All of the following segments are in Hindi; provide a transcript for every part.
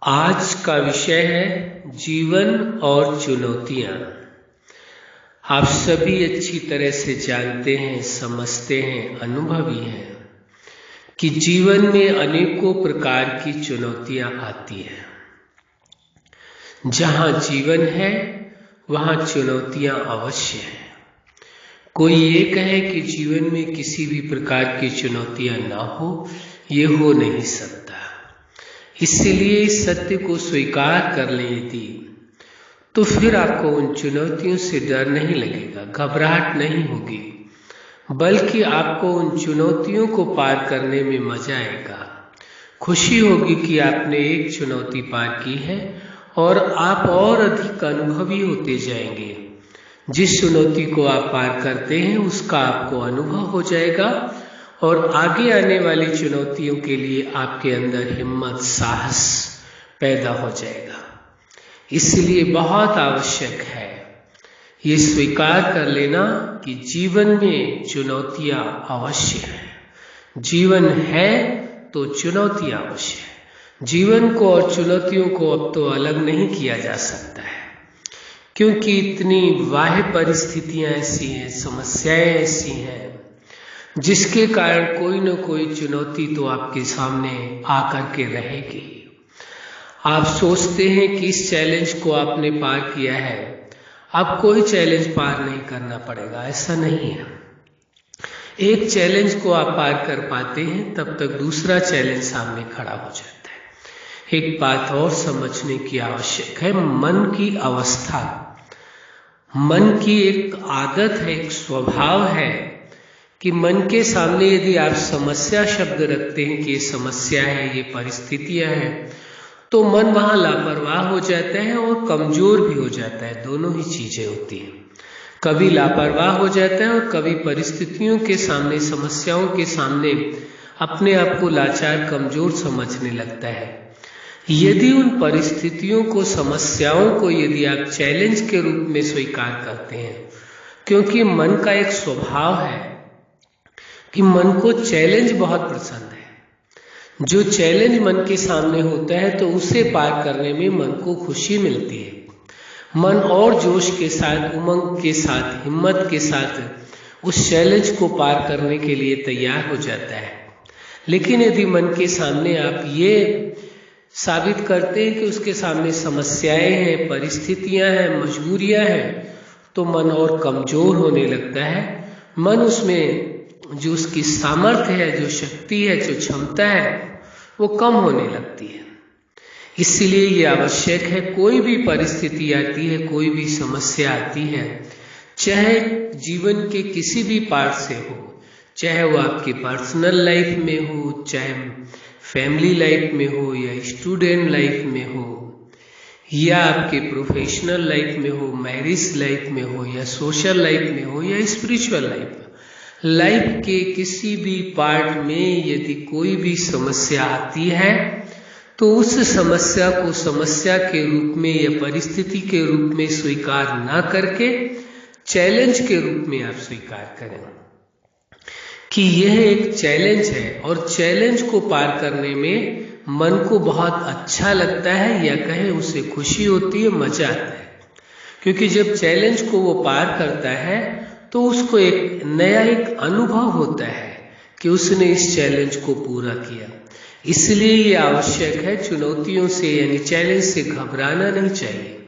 आज का विषय है जीवन और चुनौतियां। आप सभी अच्छी तरह से जानते हैं, समझते हैं, अनुभवी हैं कि जीवन में अनेकों प्रकार की चुनौतियां आती हैं। जहां जीवन है वहां चुनौतियां अवश्य हैं। कोई ये कहे कि जीवन में किसी भी प्रकार की चुनौतियां ना हो, ये हो नहीं सकता। इसलिए इस सत्य को स्वीकार कर लें यदि, तो फिर आपको उन चुनौतियों से डर नहीं लगेगा, घबराहट नहीं होगी, बल्कि आपको उन चुनौतियों को पार करने में मजा आएगा। खुशी होगी कि आपने एक चुनौती पार की है और आप और अधिक अनुभवी होते जाएंगे। जिस चुनौती को आप पार करते हैं उसका आपको अनुभव हो जाएगा और आगे आने वाली चुनौतियों के लिए आपके अंदर हिम्मत, साहस पैदा हो जाएगा। इसलिए बहुत आवश्यक है ये स्वीकार कर लेना कि जीवन में चुनौतियां अवश्य हैं। जीवन है तो चुनौतियां अवश्य है। जीवन को और चुनौतियों को अब तो अलग नहीं किया जा सकता है, क्योंकि इतनी बाह्य परिस्थितियां ऐसी हैं, समस्याएं ऐसी हैं, जिसके कारण कोई न कोई चुनौती तो आपके सामने आकर के रहेगी। आप सोचते हैं कि इस चैलेंज को आपने पार किया है, अब कोई चैलेंज पार नहीं करना पड़ेगा। ऐसा नहीं है। एक चैलेंज को आप पार कर पाते हैं तब तक दूसरा चैलेंज सामने खड़ा हो जाता है। एक बात और समझने की आवश्यक है, मन की अवस्था, मन की एक आदत है, एक स्वभाव है कि मन के सामने यदि आप समस्या शब्द रखते हैं कि ये समस्या है, ये परिस्थितियां हैं, तो मन वहां लापरवाह हो जाता है और कमजोर भी हो जाता है। दोनों ही चीजें होती हैं। कभी लापरवाह हो जाता है और कभी परिस्थितियों के सामने, समस्याओं के सामने अपने आप को लाचार, कमजोर समझने लगता है। यदि उन परिस्थितियों को, समस्याओं को यदि आप चैलेंज के रूप में स्वीकार करते हैं, क्योंकि मन का एक स्वभाव है कि मन को चैलेंज बहुत पसंद है। जो चैलेंज मन के सामने होता है तो उसे पार करने में मन को खुशी मिलती है। मन और जोश के साथ, उमंग के साथ, हिम्मत के साथ उस चैलेंज को पार करने के लिए तैयार हो जाता है। लेकिन यदि मन के सामने आप ये साबित करते हैं कि उसके सामने समस्याएं हैं, परिस्थितियां हैं, मजबूरियां हैं, तो मन और कमजोर होने लगता है। मन उसमें जो उसकी सामर्थ्य है, जो शक्ति है, जो क्षमता है, वो कम होने लगती है। इसलिए ये आवश्यक है, कोई भी परिस्थिति आती है, कोई भी समस्या आती है, चाहे जीवन के किसी भी पार्ट से हो, चाहे वो आपकी पर्सनल लाइफ में हो, चाहे फैमिली लाइफ में हो, या स्टूडेंट लाइफ में हो, या आपके प्रोफेशनल लाइफ में हो, मैरिज लाइफ में हो, या सोशल लाइफ में हो, या स्पिरिचुअल लाइफ के किसी भी पार्ट में यदि कोई भी समस्या आती है, तो उस समस्या को समस्या के रूप में या परिस्थिति के रूप में स्वीकार ना करके चैलेंज के रूप में आप स्वीकार करें कि यह एक चैलेंज है और चैलेंज को पार करने में मन को बहुत अच्छा लगता है, या कहे उसे खुशी होती है, मजा आता है। क्योंकि जब चैलेंज को वो पार करता है तो उसको एक नया एक अनुभव होता है कि उसने इस चैलेंज को पूरा किया। इसलिए ये आवश्यक है, चुनौतियों से यानी चैलेंज से घबराना नहीं चाहिए,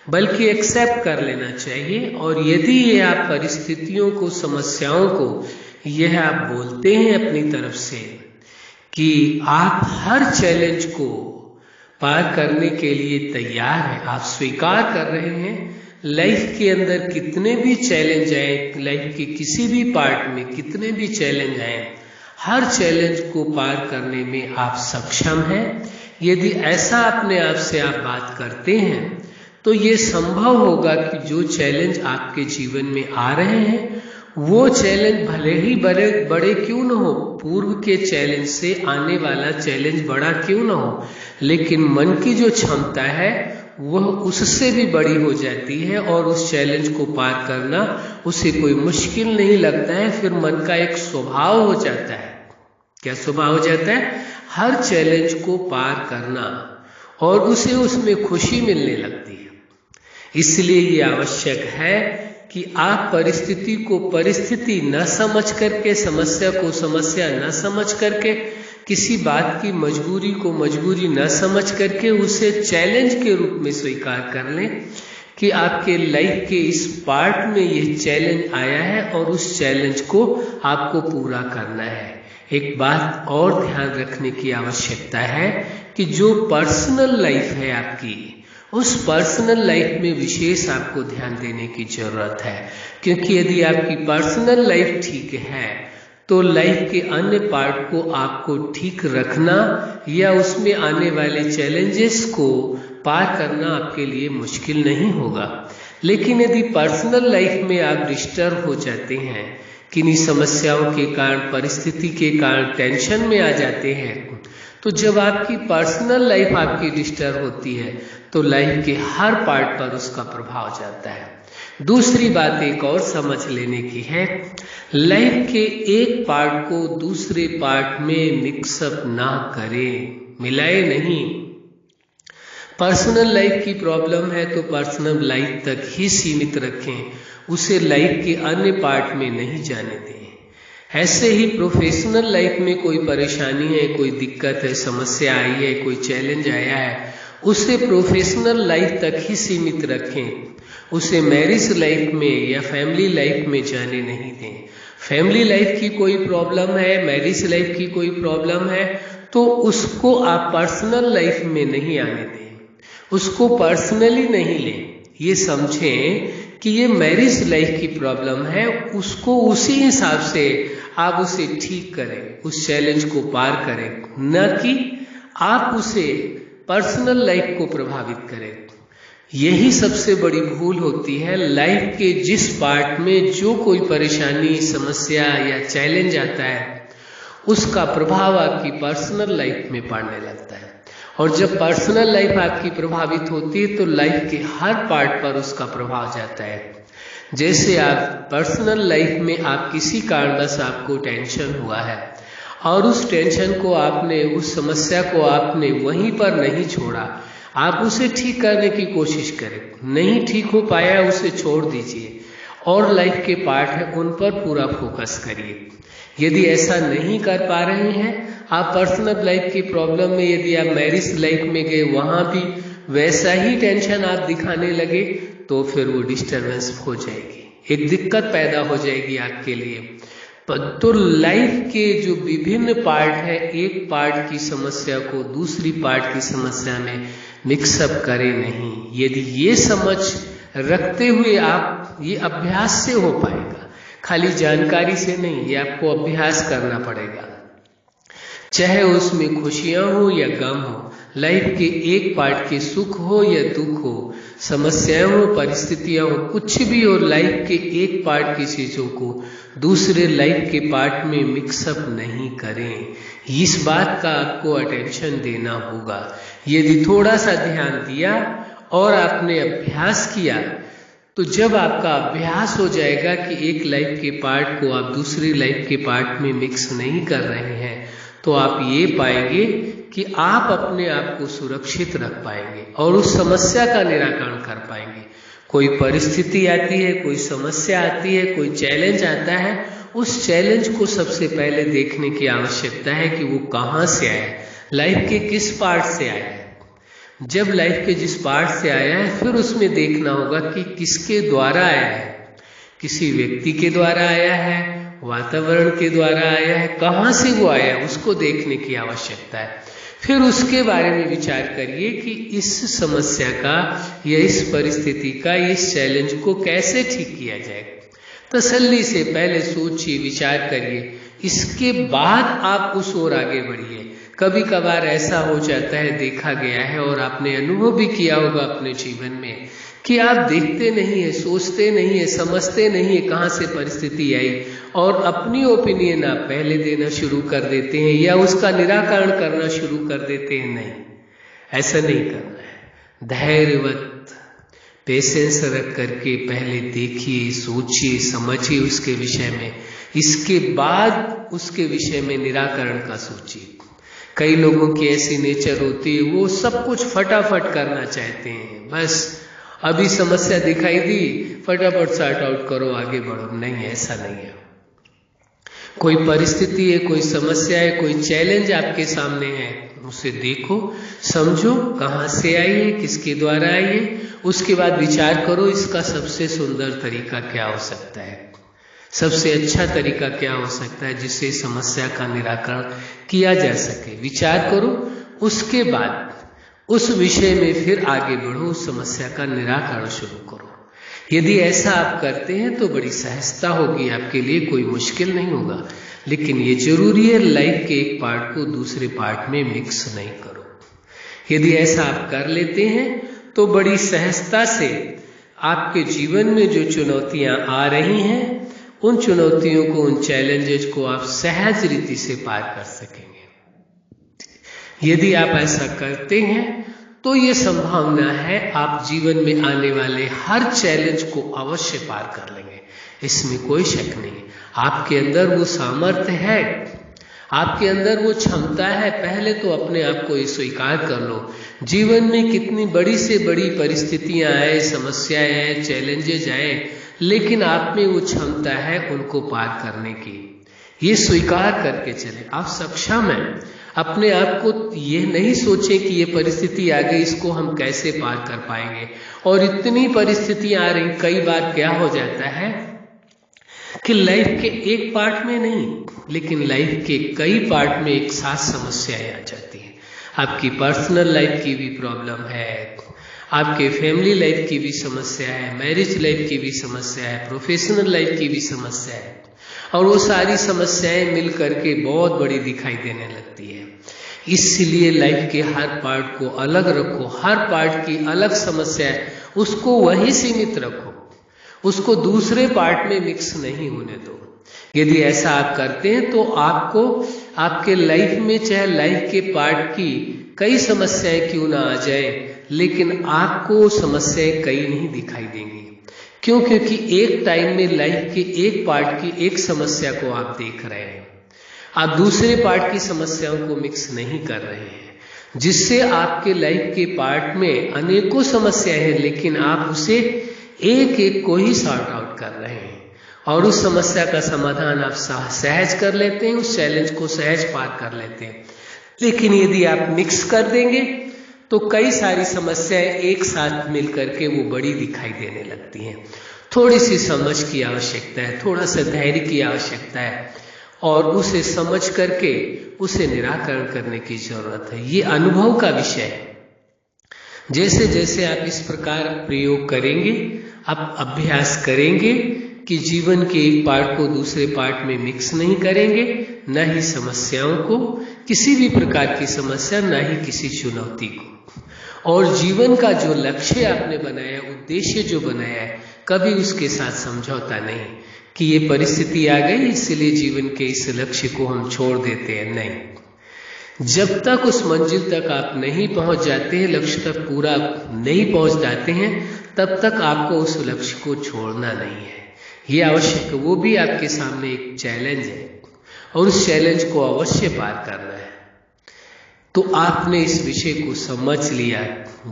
बल्कि एक्सेप्ट कर लेना चाहिए। और यदि ये आप परिस्थितियों को, समस्याओं को यह आप बोलते हैं अपनी तरफ से कि आप हर चैलेंज को पार करने के लिए तैयार हैं, आप स्वीकार कर रहे हैं, लाइफ के अंदर कितने भी चैलेंज आए, लाइफ के किसी भी पार्ट में कितने भी चैलेंज आए, हर चैलेंज को पार करने में आप सक्षम हैं। यदि ऐसा अपने आप से आप बात करते हैं तो ये संभव होगा कि जो चैलेंज आपके जीवन में आ रहे हैं वो चैलेंज भले ही बड़े क्यों न हो, पूर्व के चैलेंज से आने वाला चैलेंज बड़ा क्यों न हो, लेकिन मन की जो क्षमता है वह उससे भी बड़ी हो जाती है और उस चैलेंज को पार करना उसे कोई मुश्किल नहीं लगता है। फिर मन का एक स्वभाव हो जाता है। क्या स्वभाव हो जाता है? हर चैलेंज को पार करना और उसे उसमें खुशी मिलने लगती है। इसलिए ये आवश्यक है कि आप परिस्थिति को परिस्थिति न समझ करके, समस्या को समस्या न समझ करके, किसी बात की मजबूरी को मजबूरी न समझ करके उसे चैलेंज के रूप में स्वीकार कर लें कि आपके लाइफ के इस पार्ट में ये चैलेंज आया है और उस चैलेंज को आपको पूरा करना है। एक बात और ध्यान रखने की आवश्यकता है कि जो पर्सनल लाइफ है आपकी, उस पर्सनल लाइफ में विशेष आपको ध्यान देने की जरूरत है, क्योंकि यदि आपकी पर्सनल लाइफ ठीक है तो लाइफ के अन्य पार्ट को आपको ठीक रखना या उसमें आने वाले चैलेंजेस को पार करना आपके लिए मुश्किल नहीं होगा। लेकिन यदि पर्सनल लाइफ में आप डिस्टर्ब हो जाते हैं, किन्हीं समस्याओं के कारण, परिस्थिति के कारण टेंशन में आ जाते हैं, तो जब आपकी पर्सनल लाइफ आपकी डिस्टर्ब होती है तो लाइफ के हर पार्ट पर उसका प्रभाव जाता है। दूसरी बात एक और समझ लेने की है, लाइफ के एक पार्ट को दूसरे पार्ट में मिक्सअप ना करें, मिलाए नहीं। पर्सनल लाइफ की प्रॉब्लम है तो पर्सनल लाइफ तक ही सीमित रखें, उसे लाइफ के अन्य पार्ट में नहीं जाने दें। ऐसे ही प्रोफेशनल लाइफ में कोई परेशानी है, कोई दिक्कत है, समस्या आई है, कोई चैलेंज आया है, उसे प्रोफेशनल लाइफ तक ही सीमित रखें, उसे मैरिज लाइफ में या फैमिली लाइफ में जाने नहीं दें। फैमिली लाइफ की कोई प्रॉब्लम है, मैरिज लाइफ की कोई प्रॉब्लम है, तो उसको आप पर्सनल लाइफ में नहीं आने दें, उसको पर्सनली नहीं लें। ये समझें कि ये मैरिज लाइफ की प्रॉब्लम है, उसको उसी हिसाब से आप उसे ठीक करें, उस चैलेंज को पार करें, न कि आप उसे पर्सनल लाइफ को प्रभावित करें। यही सबसे बड़ी भूल होती है। लाइफ के जिस पार्ट में जो कोई परेशानी, समस्या या चैलेंज आता है, उसका प्रभाव आपकी पर्सनल लाइफ में पड़ने लगता है, और जब पर्सनल लाइफ आपकी प्रभावित होती है तो लाइफ के हर पार्ट पर उसका प्रभाव जाता है। जैसे आप पर्सनल लाइफ में आप किसी कारणवश आपको टेंशन हुआ है और उस टेंशन को आपने, उस समस्या को आपने वहीं पर नहीं छोड़ा, आप उसे ठीक करने की कोशिश करें, नहीं ठीक हो पाया उसे छोड़ दीजिए और लाइफ के पार्ट है उन पर पूरा फोकस करिए। यदि ऐसा नहीं कर पा रहे हैं, आप पर्सनल लाइफ की प्रॉब्लम में, यदि आप मैरिज लाइफ में गए, वहां भी वैसा ही टेंशन आप दिखाने लगे, तो फिर वो डिस्टर्बेंस हो जाएगी, एक दिक्कत पैदा हो जाएगी आपके लिए। तो लाइफ के जो विभिन्न पार्ट है, एक पार्ट की समस्या को दूसरी पार्ट की समस्या में मिक्सअप करें नहीं। यदि ये समझ रखते हुए आप, ये अभ्यास से हो पाएगा, खाली जानकारी से नहीं, ये आपको अभ्यास करना पड़ेगा। चाहे उसमें खुशियां हो या गम हो, लाइफ के एक पार्ट के सुख हो या दुख हो, समस्याएं हो, परिस्थितियां हो, कुछ भी हो, लाइफ के एक पार्ट की चीजों को दूसरे लाइफ के पार्ट में मिक्सअप नहीं करें। इस बात का आपको अटेंशन देना होगा। यदि थोड़ा सा ध्यान दिया और आपने अभ्यास किया, तो जब आपका अभ्यास हो जाएगा कि एक लाइफ के पार्ट को आप दूसरी लाइफ के पार्ट में मिक्स नहीं कर रहे हैं, तो आप ये पाएंगे कि आप अपने आप को सुरक्षित रख पाएंगे और उस समस्या का निराकरण कर पाएंगे। कोई परिस्थिति आती है, कोई समस्या आती है, कोई चैलेंज आता है, उस चैलेंज को सबसे पहले देखने की आवश्यकता है कि वो कहाँ से आया है, लाइफ के किस पार्ट से आया है। जब लाइफ के जिस पार्ट से आया है, फिर उसमें देखना होगा कि किसके द्वारा आया है, किसी व्यक्ति के द्वारा आया है, वातावरण के द्वारा आया है, कहाँ से वो आया है, उसको देखने की आवश्यकता है। फिर उसके बारे में विचार करिए कि इस समस्या का या इस परिस्थिति का, इस चैलेंज को कैसे ठीक किया जाए। तसल्ली से पहले सोचिए, विचार करिए, इसके बाद आप उस ओर आगे बढ़िए। कभी कभार ऐसा हो जाता है, देखा गया है और आपने अनुभव भी किया होगा अपने जीवन में, कि आप देखते नहीं है, सोचते नहीं है, समझते नहीं है कहाँ से परिस्थिति आई, और अपनी ओपिनियन आप पहले देना शुरू कर देते हैं या उसका निराकरण करना शुरू कर देते हैं। नहीं, ऐसा नहीं करना है। धैर्यवत, पेशेंस रख करके पहले देखिए, सोचिए, समझिए उसके विषय में, इसके बाद उसके विषय में निराकरण का सोचिए। कई लोगों की ऐसी नेचर होती है, वो सब कुछ फटाफट करना चाहते हैं। बस अभी समस्या दिखाई दी, फटाफट सॉर्ट आउट करो, आगे बढ़ो। नहीं, ऐसा नहीं है। कोई परिस्थिति है, कोई समस्या है, कोई चैलेंज आपके सामने है, उसे देखो, समझो कहाँ से आई है, किसके द्वारा आई है, उसके बाद विचार करो इसका सबसे सुंदर तरीका क्या हो सकता है, सबसे अच्छा तरीका क्या हो सकता है जिससे समस्या का निराकरण किया जा सके। विचार करो, उसके बाद उस विषय में फिर आगे बढ़ो, उस समस्या का निराकरण शुरू करो। यदि ऐसा आप करते हैं तो बड़ी सहजता होगी आपके लिए, कोई मुश्किल नहीं होगा। लेकिन ये जरूरी है, लाइफ के एक पार्ट को दूसरे पार्ट में मिक्स नहीं करो। यदि ऐसा आप कर लेते हैं तो बड़ी सहजता से आपके जीवन में जो चुनौतियां आ रही हैं, उन चुनौतियों को, उन चैलेंजेस को आप सहज रीति से पार कर सकेंगे। यदि आप ऐसा करते हैं तो ये संभावना है आप जीवन में आने वाले हर चैलेंज को अवश्य पार कर लेंगे, इसमें कोई शक नहीं। आपके अंदर वो सामर्थ्य है, आपके अंदर वो क्षमता है। पहले तो अपने आप को ये स्वीकार कर लो। जीवन में कितनी बड़ी से बड़ी परिस्थितियां आए, समस्याएं आए, चैलेंजेज आए, लेकिन आप में वो क्षमता है उनको पार करने की। ये स्वीकार करके चले, आप सक्षम हैं। अपने आप को ये नहीं सोचें कि ये परिस्थिति आ गई, इसको हम कैसे पार कर पाएंगे। और इतनी परिस्थितियां आ रही, कई बार क्या हो जाता है कि लाइफ के एक पार्ट में नहीं, लेकिन लाइफ के कई पार्ट में एक साथ समस्याएं आ जाती हैं। आपकी पर्सनल लाइफ की भी प्रॉब्लम है, आपके फैमिली लाइफ की भी समस्या है, मैरिज लाइफ की भी समस्या है, प्रोफेशनल लाइफ की भी समस्या है, और वो सारी समस्याएं मिल करके बहुत बड़ी दिखाई देने लगती है। इसलिए लाइफ के हर पार्ट को अलग रखो, हर पार्ट की अलग समस्या है, उसको वहीं सीमित रखो, उसको दूसरे पार्ट में मिक्स नहीं होने दो। यदि ऐसा आप करते हैं तो आपको आपके लाइफ में, चाहे लाइफ के पार्ट की कई समस्याएं क्यों ना आ जाए, लेकिन आपको समस्याएं कई नहीं दिखाई देंगी। क्यों? क्योंकि एक टाइम में लाइफ के एक पार्ट की एक समस्या को आप देख रहे हैं, आप दूसरे पार्ट की समस्याओं को मिक्स नहीं कर रहे हैं, जिससे आपके लाइफ के पार्ट में अनेकों समस्याएं हैं, लेकिन आप उसे एक एक को ही सॉर्ट आउट कर रहे हैं और उस समस्या का समाधान आप सहज कर लेते हैं, उस चैलेंज को सहज पार कर लेते हैं। लेकिन यदि आप मिक्स कर देंगे तो कई सारी समस्याएं एक साथ मिलकर के वो बड़ी दिखाई देने लगती हैं। थोड़ी सी समझ की आवश्यकता है, थोड़ा सा धैर्य की आवश्यकता है, और उसे समझ करके उसे निराकरण करने की जरूरत है। ये अनुभव का विषय है। जैसे जैसे आप इस प्रकार प्रयोग करेंगे, आप अभ्यास करेंगे कि जीवन के एक पार्ट को दूसरे पार्ट में मिक्स नहीं करेंगे, न ही समस्याओं को, किसी भी प्रकार की समस्या, न ही किसी चुनौती को। और जीवन का जो लक्ष्य आपने बनाया, उद्देश्य जो बनाया है, कभी उसके साथ समझौता नहीं कि ये परिस्थिति आ गई इसलिए जीवन के इस लक्ष्य को हम छोड़ देते हैं। नहीं, जब तक उस मंजिल तक आप नहीं पहुंच जाते हैं, लक्ष्य तक पूरा नहीं पहुंच जाते हैं, तब तक आपको उस लक्ष्य को छोड़ना नहीं है। ये आवश्यक है। वो भी आपके सामने एक चैलेंज है और उस चैलेंज को अवश्य पार करना है। तो आपने इस विषय को समझ लिया।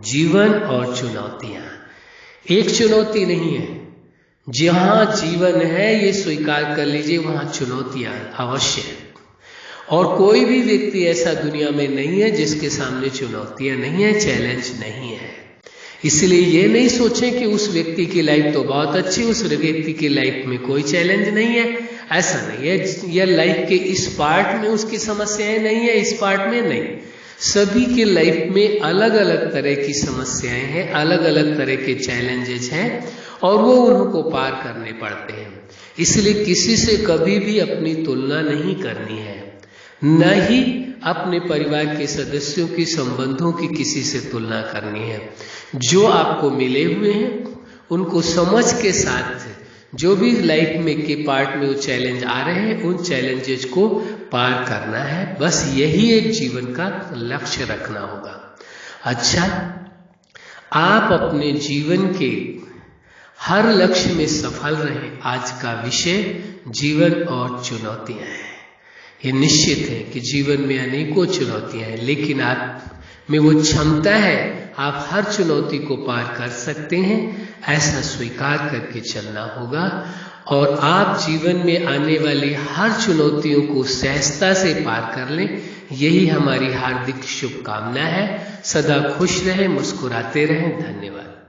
जीवन और चुनौतियां एक चुनौती नहीं है। जहां जीवन है ये स्वीकार कर लीजिए, वहां चुनौतियां अवश्य है। और कोई भी व्यक्ति ऐसा दुनिया में नहीं है जिसके सामने चुनौतियां नहीं है, चैलेंज नहीं है। इसलिए ये नहीं सोचें कि उस व्यक्ति की लाइफ तो बहुत अच्छी, उस व्यक्ति की लाइफ में कोई चैलेंज नहीं है। ऐसा नहीं है। या लाइफ के इस पार्ट में उसकी समस्याएं नहीं है, इस पार्ट में नहीं। सभी के लाइफ में अलग अलग तरह की समस्याएं हैं, अलग अलग तरह के चैलेंजेस हैं, और वो उनको पार करने पड़ते हैं। इसलिए किसी से कभी भी अपनी तुलना नहीं करनी है, न ही अपने परिवार के सदस्यों की, संबंधों की किसी से तुलना करनी है। जो आपको मिले हुए हैं उनको समझ के साथ जो भी लाइफ में के पार्ट में वो चैलेंज आ रहे हैं, उन चैलेंजेस को पार करना है। बस यही एक जीवन का लक्ष्य रखना होगा। अच्छा, आप अपने जीवन के हर लक्ष्य में सफल रहें। आज का विषय जीवन और चुनौतियां हैं। ये निश्चित है कि जीवन में अनेकों चुनौतियां हैं, लेकिन आप में वो क्षमता है, आप हर चुनौती को पार कर सकते हैं। ऐसा स्वीकार करके चलना होगा और आप जीवन में आने वाली हर चुनौतियों को सहजता से पार कर लें। यही हमारी हार्दिक शुभकामना है। सदा खुश रहें, मुस्कुराते रहें। धन्यवाद।